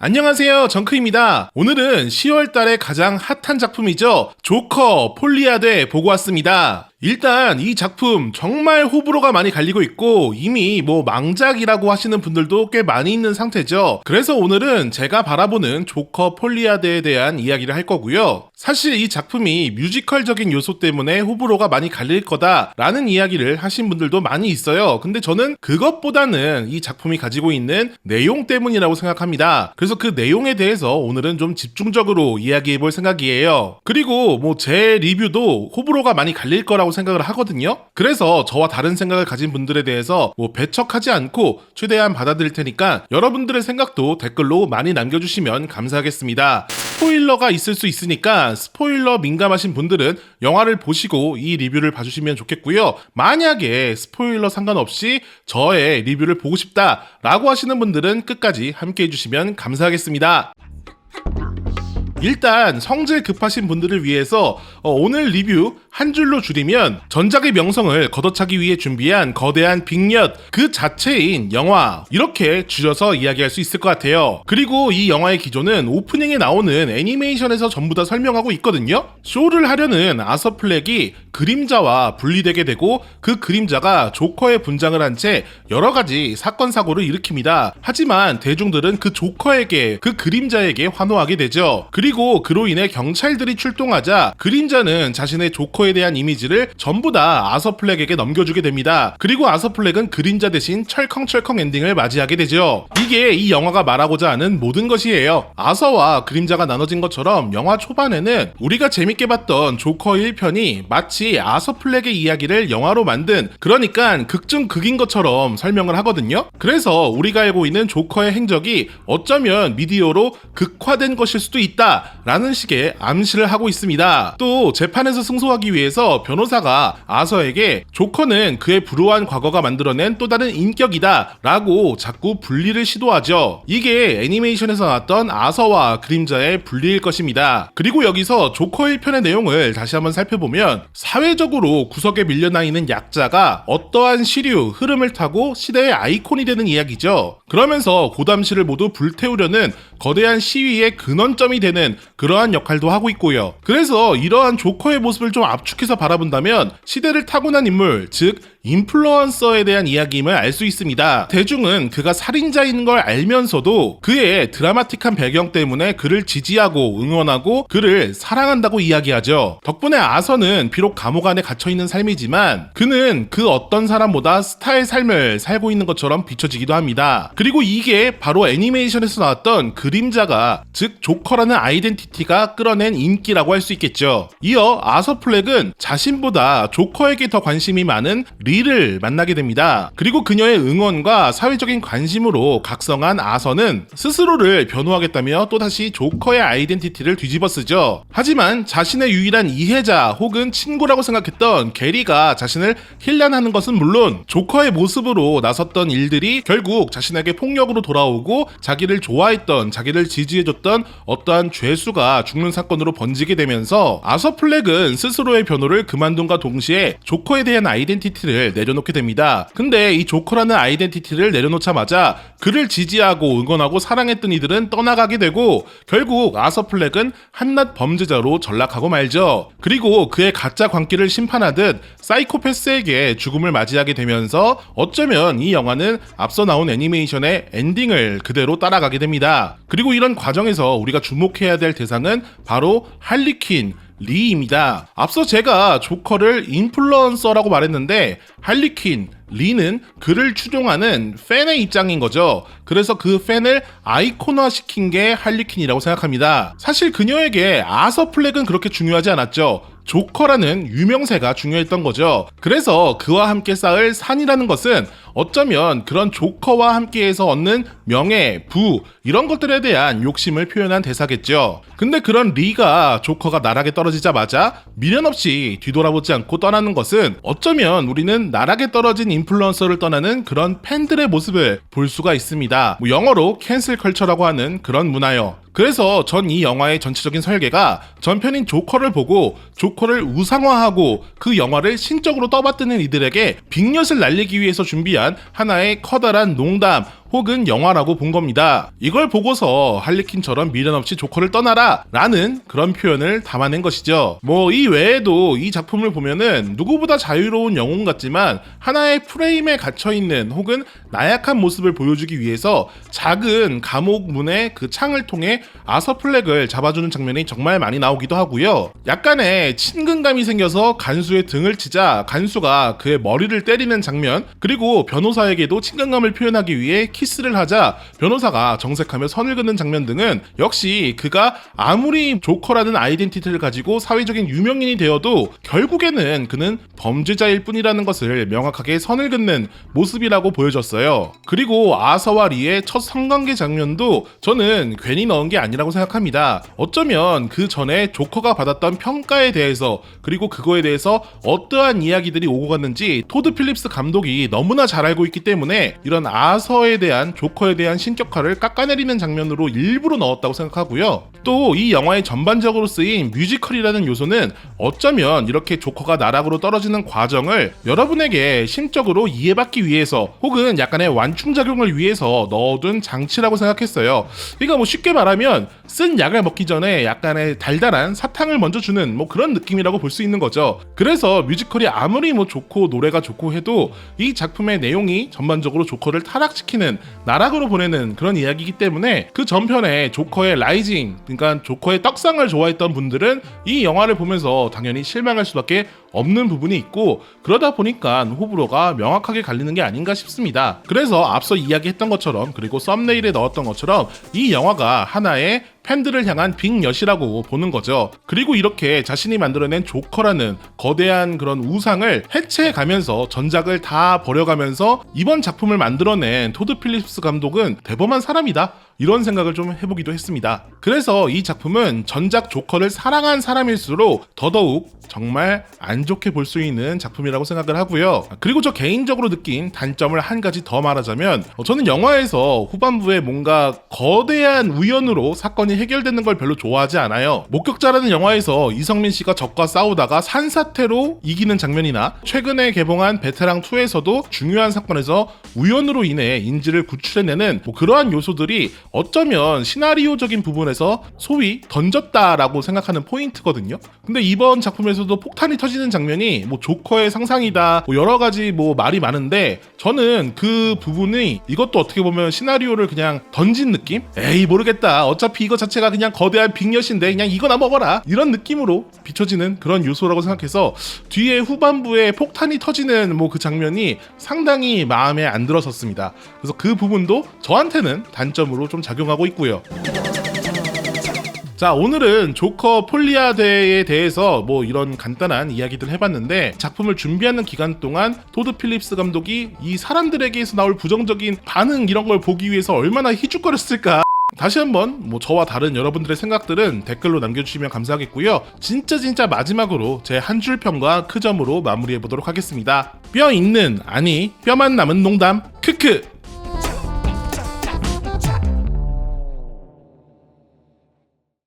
안녕하세요, 정크입니다. 오늘은 10월달에 가장 핫한 작품이죠. 조커 폴리아드 보고 왔습니다. 일단 이 작품 정말 호불호가 많이 갈리고 있고 이미 망작이라고 하시는 분들도 꽤 많이 있는 상태죠. 그래서 오늘은 제가 바라보는 조커 폴리아드에 대한 이야기를 할 거고요. 사실 이 작품이 뮤지컬적인 요소 때문에 호불호가 많이 갈릴 거다라는 이야기를 하신 분들도 많이 있어요. 근데 저는 그것보다는 이 작품이 가지고 있는 내용 때문이라고 생각합니다. 그래서 그 내용에 대해서 오늘은 좀 집중적으로 이야기해 볼 생각이에요. 그리고 제 리뷰도 호불호가 많이 갈릴 거라고 생각을 하거든요. 그래서 저와 다른 생각을 가진 분들에 대해서 배척하지 않고 최대한 받아들일 테니까 여러분들의 생각도 댓글로 많이 남겨주시면 감사하겠습니다. 스포일러가 있을 수 있으니까 스포일러 민감하신 분들은 영화를 보시고 이 리뷰를 봐주시면 좋겠고요. 만약에 스포일러 상관없이 저의 리뷰를 보고 싶다라고 하시는 분들은 끝까지 함께 해주시면 감사하겠습니다. 일단 성질 급하신 분들을 위해서 오늘 리뷰 한 줄로 줄이면 전작의 명성을 걷어차기 위해 준비한 거대한 빅엿 그 자체인 영화, 이렇게 줄여서 이야기할 수 있을 것 같아요. 그리고 이 영화의 기조는 오프닝에 나오는 애니메이션에서 전부 다 설명하고 있거든요. 쇼를 하려는 아서 플렉이 그림자와 분리되게 되고 그 그림자가 조커의 분장을 한 채 여러 가지 사건 사고를 일으킵니다. 하지만 대중들은 그 조커에게, 그 그림자에게 환호하게 되죠. 그리고 그로 인해 경찰들이 출동하자 그림자는 자신의 조커에 대한 이미지를 전부 다 아서 플렉에게 넘겨주게 됩니다. 그리고 아서 플렉은 그림자 대신 철컹철컹 엔딩을 맞이하게 되죠. 이게 이 영화가 말하고자 하는 모든 것이에요. 아서와 그림자가 나눠진 것처럼 영화 초반에는 우리가 재밌게 봤던 조커 1편이 마치 아서 플렉의 이야기를 영화로 만든, 그러니까 극중 극인 것처럼 설명을 하거든요. 그래서 우리가 알고 있는 조커의 행적이 어쩌면 미디어로 극화된 것일 수도 있다 라는 식의 암시를 하고 있습니다. 또 재판에서 승소하기 위해서 변호사가 아서에게 조커는 그의 불우한 과거가 만들어낸 또 다른 인격이다 라고 자꾸 분리를 시도하죠. 이게 애니메이션에서 나왔던 아서와 그림자의 분리일 것입니다. 그리고 여기서 조커 1편의 내용을 다시 한번 살펴보면 사회적으로 구석에 밀려나 있는 약자가 어떠한 시류, 흐름을 타고 시대의 아이콘이 되는 이야기죠. 그러면서 고담시를 모두 불태우려는 거대한 시위의 근원점이 되는 그러한 역할도 하고 있고요. 그래서 이러한 조커의 모습을 좀 압축해서 바라본다면 시대를 타고난 인물, 즉 인플루언서에 대한 이야기임을 알 수 있습니다. 대중은 그가 살인자인 걸 알면서도 그의 드라마틱한 배경 때문에 그를 지지하고 응원하고 그를 사랑한다고 이야기하죠. 덕분에 아서는 비록 감옥 안에 갇혀있는 삶이지만 그는 그 어떤 사람보다 스타의 삶을 살고 있는 것처럼 비춰지기도 합니다. 그리고 이게 바로 애니메이션에서 나왔던 그림자가, 즉 조커라는 아이덴티티가 끌어낸 인기라고 할 수 있겠죠. 이어 아서 플렉은 자신보다 조커에게 더 관심이 많은 리를 만나게 됩니다. 그리고 그녀의 응원과 사회적인 관심으로 각성한 아서는 스스로를 변호하겠다며 또다시 조커의 아이덴티티를 뒤집어쓰죠. 하지만 자신의 유일한 이해자 혹은 친구라고 생각했던 게리가 자신을 힐난하는 것은 물론 조커의 모습으로 나섰던 일들이 결국 자신에게 폭력으로 돌아오고 자기를 좋아했던, 자기를 지지해줬던 어떠한 죄수가 죽는 사건으로 번지게 되면서 아서 플렉은 스스로의 변호를 그만둔과 동시에 조커에 대한 아이덴티티를 내려놓게 됩니다. 근데 이 조커라는 아이덴티티를 내려놓자마자 그를 지지하고 응원하고 사랑했던 이들은 떠나가게 되고 결국 아서 플렉은 한낱 범죄자로 전락하고 말죠. 그리고 그의 가짜 광기를 심판하듯 사이코패스에게 죽음을 맞이하게 되면서 어쩌면 이 영화는 앞서 나온 애니메이션의 엔딩을 그대로 따라가게 됩니다. 그리고 이런 과정에서 우리가 주목해야 될 대상은 바로 할리퀸 리입니다. 앞서 제가 조커를 인플루언서라고 말했는데 할리퀸 리는 그를 추종하는 팬의 입장인 거죠. 그래서 그 팬을 아이콘화 시킨 게 할리퀸이라고 생각합니다. 사실 그녀에게 아서 플렉은 그렇게 중요하지 않았죠. 조커라는 유명세가 중요했던 거죠. 그래서 그와 함께 쌓을 산이라는 것은 어쩌면 그런 조커와 함께해서 얻는 명예, 부 이런 것들에 대한 욕심을 표현한 대사겠죠. 근데 그런 리가 조커가 나락에 떨어지자마자 미련 없이 뒤돌아보지 않고 떠나는 것은 어쩌면 우리는 나락에 떨어진 인플루언서를 떠나는 그런 팬들의 모습을 볼 수가 있습니다. 영어로 캔슬 컬처라고 하는 그런 문화요. 그래서 전 이 영화의 전체적인 설계가 전편인 조커를 보고 조커를 우상화하고 그 영화를 신적으로 떠받드는 이들에게 빅엿을 날리기 위해서 준비한 하나의 커다란 농담 혹은 영화라고 본 겁니다. 이걸 보고서 할리퀸처럼 미련 없이 조커를 떠나라 라는 그런 표현을 담아낸 것이죠. 뭐 이 외에도 이 작품을 보면은 누구보다 자유로운 영웅 같지만 하나의 프레임에 갇혀있는 혹은 나약한 모습을 보여주기 위해서 작은 감옥 문의 그 창을 통해 아서 플렉을 잡아주는 장면이 정말 많이 나오기도 하고요. 약간의 친근감이 생겨서 간수의 등을 치자 간수가 그의 머리를 때리는 장면, 그리고 변호사에게도 친근감을 표현하기 위해 키스를 하자 변호사가 정색하며 선을 긋는 장면 등은 역시 그가 아무리 조커라는 아이덴티티를 가지고 사회적인 유명인이 되어도 결국에는 그는 범죄자일 뿐이라는 것을 명확하게 선을 긋는 모습이라고 보여졌어요. 그리고 아서와 리의 첫 성관계 장면도 저는 괜히 넣은 게 아니라고 생각합니다. 어쩌면 그 전에 조커가 받았던 평가에 대해서, 그리고 그거에 대해서 어떠한 이야기들이 오고 갔는지 토드 필립스 감독이 너무나 잘 알고 있기 때문에 이런 아서에 대한, 조커에 대한 신격화를 깎아내리는 장면으로 일부러 넣었다고 생각하고요. 또 이 영화의 전반적으로 쓰인 뮤지컬이라는 요소는 어쩌면 이렇게 조커가 나락으로 떨어지는 과정을 여러분에게 심적으로 이해받기 위해서 혹은 약간의 완충작용을 위해서 넣어둔 장치라고 생각했어요. 그러니까 뭐 쉽게 말하면 쓴 약을 먹기 전에 약간의 달달한 사탕을 먼저 주는 뭐 그런 느낌이라고 볼 수 있는 거죠. 그래서 뮤지컬이 아무리 뭐 좋고 노래가 좋고 해도 이 작품의 내용이 전반적으로 조커를 타락시키는, 나락으로 보내는 그런 이야기이기 때문에 그 전편에 조커의 라이징, 그러니까 조커의 떡상을 좋아했던 분들은 이 영화를 보면서 당연히 실망할 수밖에 없는 부분이 있고, 그러다 보니까 호불호가 명확하게 갈리는 게 아닌가 싶습니다. 그래서 앞서 이야기했던 것처럼, 그리고 썸네일에 넣었던 것처럼 이 영화가 하나의 팬들을 향한 빅엿이라고 보는 거죠. 그리고 이렇게 자신이 만들어낸 조커라는 거대한 그런 우상을 해체해가면서 전작을 다 버려가면서 이번 작품을 만들어낸 토드 필립스 감독은 대범한 사람이다, 이런 생각을 좀 해보기도 했습니다. 그래서 이 작품은 전작 조커를 사랑한 사람일수록 더더욱 정말 안 좋게 볼 수 있는 작품이라고 생각을 하고요. 그리고 저 개인적으로 느낀 단점을 한 가지 더 말하자면, 저는 영화에서 후반부에 뭔가 거대한 우연으로 사건이 해결되는 걸 별로 좋아하지 않아요. 목격자라는 영화에서 이성민 씨가 적과 싸우다가 산사태로 이기는 장면이나 최근에 개봉한 베테랑2에서도 중요한 사건에서 우연으로 인해 인지를 구출해내는 뭐 그러한 요소들이 어쩌면 시나리오적인 부분에서 소위 던졌다라고 생각하는 포인트거든요. 근데 이번 작품에서도 폭탄이 터지는 장면이 뭐 조커의 상상이다, 뭐 여러 가지 뭐 말이 많은데, 저는 그 부분이 이것도 어떻게 보면 시나리오를 그냥 던진 느낌? 에이 모르겠다, 어차피 이거 자체가 그냥 거대한 빅엿인데 그냥 이거나 먹어라, 이런 느낌으로 비춰지는 그런 요소라고 생각해서 뒤에 후반부에 폭탄이 터지는 뭐 그 장면이 상당히 마음에 안 들었었습니다. 그래서 그 부분도 저한테는 단점으로 좀 작용하고 있고요. 자, 오늘은 조커 폴리아데에 대해서 뭐 이런 간단한 이야기들 해봤는데, 작품을 준비하는 기간 동안 토드 필립스 감독이 이 사람들에게서 나올 부정적인 반응 이런 걸 보기 위해서 얼마나 희죽거렸을까. 다시 한번 뭐 저와 다른 여러분들의 생각들은 댓글로 남겨주시면 감사하겠고요. 진짜 마지막으로 제 한 줄 평과 그 점으로 마무리해보도록 하겠습니다. 뼈 있는, 아니 뼈만 남은 농담, 크크.